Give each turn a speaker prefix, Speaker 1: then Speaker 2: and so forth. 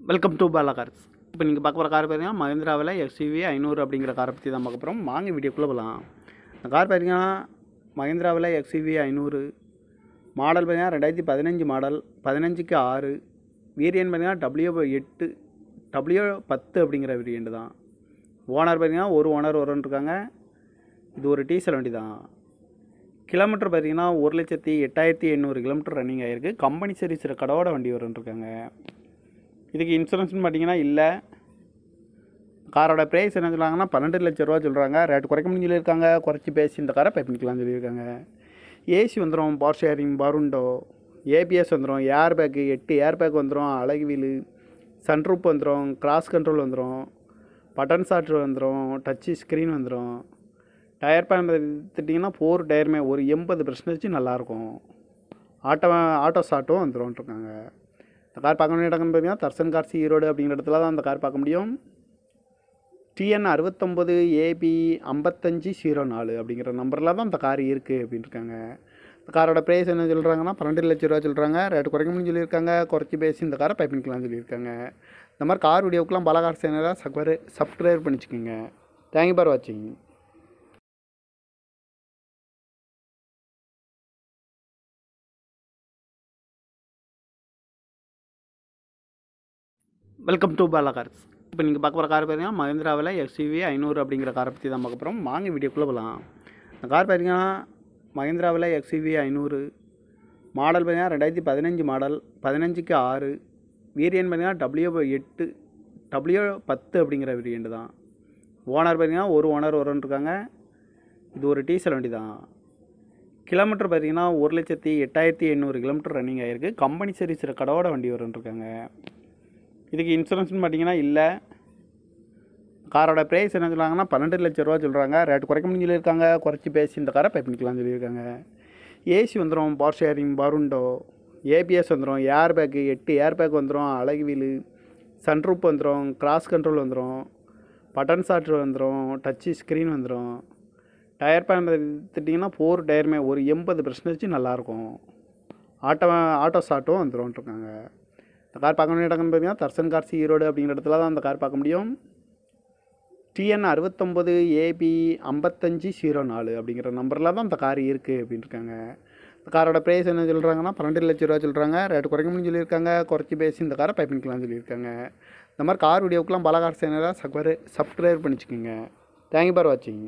Speaker 1: Welcome to Bala cars. இப்போ நீங்கள் பார்க்க போகிற கார் பார்த்தீங்கன்னா மஹிந்திராவில் எக்ஸ்யூவி 500 அப்படிங்கிற காரை பற்றி தான் பார்க்க போகிறோம். வாங்க வீடியோக்குள்ளே போகலாம். இந்த கார் பார்த்தீங்கன்னா மஹிந்திராவில் எக்ஸ்யூவி 500 மாடல் பார்த்தீங்கன்னா 2015 மாடல், 15க்கு 6. வேரியன்ட் பார்த்தீங்கன்னா W8 W10 அப்படிங்கிற வேரியன்ட் தான். ஓனர் பார்த்தீங்கன்னா ஒரு ஓனர் இருக்காங்க. இது ஒரு டீசல் வண்டி தான். கிலோமீட்டர் பார்த்தீங்கன்னா 1,08,800 கிலோமீட்டர் ரன்னிங் ஆகிருக்கு. கம்பெனி சர்வீஸ் கடவோட வண்டி இருக்காங்க. இதுக்கு இன்சூரன்ஸ்னு பார்த்தீங்கன்னா இல்லை. காரோட ப்ரைஸ் என்ன சொல்கிறாங்கன்னா 12 லட்ச ரூபா சொல்கிறாங்க. ரேட்டு குறைக்க முடியும் சொல்லியிருக்காங்க. குறைச்சி பேசி இந்த காரை பை பண்ணிக்கலாம்னு சொல்லியிருக்காங்க. ஏசி வந்துடும், பவர் ஷேரிங், பருண்டோ, ஏபிஎஸ் வந்துடும், ஏர் பேக்கு 8 ஏர் பேக் வந்துடும், அழகு வீலு, சன்ரூப் வந்துடும், கிராஸ் கண்ட்ரோல் வந்துடும், பட்டன் ஸ்டார்ட் வந்துடும், டச்சு ஸ்க்ரீன் வந்துடும். டயர் பேன் பார்த்துட்டிங்கன்னா 4 டயருமே ஒரு 80% நல்லாயிருக்கும். ஆட்டோ ஸ்டார்ட்டும் வந்துடும்ன்ட்ருக்காங்க. இந்த கார் பார்க்க வேண்டிய இடம்னு பார்த்தீங்கன்னா தர்சன் கார்ஸ் ஈரோடு அப்படிங்கிற இடத்துல தான் அந்த கார் பார்க்க முடியும். TN 69 AB 5504 அப்படிங்கிற நம்பரில் தான் இந்த கார் இருக்குது அப்படின்ட்டுருக்காங்க. இந்த காரோட ப்ரைஸ் என்ன சொல்கிறாங்கன்னா 12 லட்ச ரூபா சொல்கிறாங்க. ரேட்டு குறைக்க முடியும் சொல்லியிருக்காங்க. குறைச்சி பேசி இந்த காரை பை பண்ணிக்கலாம்னு சொல்லியிருக்காங்க. இந்த மாதிரி கார் வீடியோக்கெலாம் பாலா கார் சேனலாக சப்ஸ்கிரைப் பண்ணிச்சுக்கோங்க. தேங்க்யூ ஃபார் வாட்சிங். Welcome to Bala cars. இப்போ நீங்கள் பார்க்க போகிற கார் பார்த்தீங்கன்னா மஹிந்திராவில் எக்ஸ்யூவி 500 அப்படிங்கிற காரை பற்றி தான் பார்க்க போகிறோம். வாங்க வீடியோக்குள்ளே போகலாம். இந்த கார் பார்த்தீங்கன்னா மஹிந்திராவில் எக்ஸ்யூவி 500 மாடல் பார்த்தீங்கன்னா 2015 மாடல், 15க்கு 6. வேரியன்ட் பார்த்தீங்கன்னா W8 W10 அப்படிங்கிற வேரியன்ட் தான். ஓனர் பார்த்தீங்கன்னா ஒரு ஓனர் இருக்காங்க. இது ஒரு டீசல் வண்டி தான். கிலோமீட்டர் பார்த்தீங்கன்னா 1,08,800 கிலோமீட்டர் ரன்னிங் ஆகிருக்கு. கம்பெனி சர்வீஸ் கடவோட வண்டி இருக்காங்க. இதுக்கு இன்சூரன்ஸ்னு பார்த்தீங்கன்னா இல்லை. காரோட ப்ரைஸ் என்ன சொல்கிறாங்கன்னா 12 லட்ச ரூபா சொல்கிறாங்க. ரேட்டு குறைக்க முடியும் சொல்லியிருக்காங்க. குறைச்சி பேசி இந்த காரை பை பண்ணிக்கலாம்னு சொல்லியிருக்காங்க. ஏசி வந்துடும், பவர் ஷேரிங், பருண்டோ, ஏபிஎஸ் வந்துடும், ஏர் பேக்கு 8 ஏர் பேக் வந்துடும், அழகு வீலு, சன்ரூப் வந்துடும், கிராஸ் கண்ட்ரோல் வந்துடும், பட்டன் ஸ்டார்ட் வந்துடும், டச்சு ஸ்க்ரீன் வந்துடும். டயர் பேன் பார்த்துட்டிங்கன்னா 4 டயருமே ஒரு 80% நல்லாயிருக்கும். ஆட்டோ ஸ்டார்ட்டும் வந்துடும்ன்ட்ருக்காங்க. இந்த கார் பார்க்க வேண்டிய இடம்னு பார்த்தீங்கன்னா தர்சன் கார்ஸ் ஈரோடு அப்படிங்கிற இடத்துல தான் அந்த கார் பார்க்க முடியும். TN 69 AB 5504 அப்படிங்கிற நம்பரில் தான் இந்த கார் இருக்குது அப்படின்ட்டுருக்காங்க. இந்த காரோட ப்ரைஸ் என்ன சொல்கிறாங்கன்னா 12 லட்ச ரூபா சொல்கிறாங்க. ரேட்டு குறைக்க முடியும் சொல்லியிருக்காங்க. குறைச்சி பேசி இந்த காரை பை பண்ணிக்கலாம்னு சொல்லியிருக்காங்க. இந்த மாதிரி கார் வீடியோக்கெலாம் பாலா கார் சேனலாக சப்ஸ்கிரைப் பண்ணிச்சுக்கோங்க. தேங்க்யூ ஃபார் வாட்சிங்.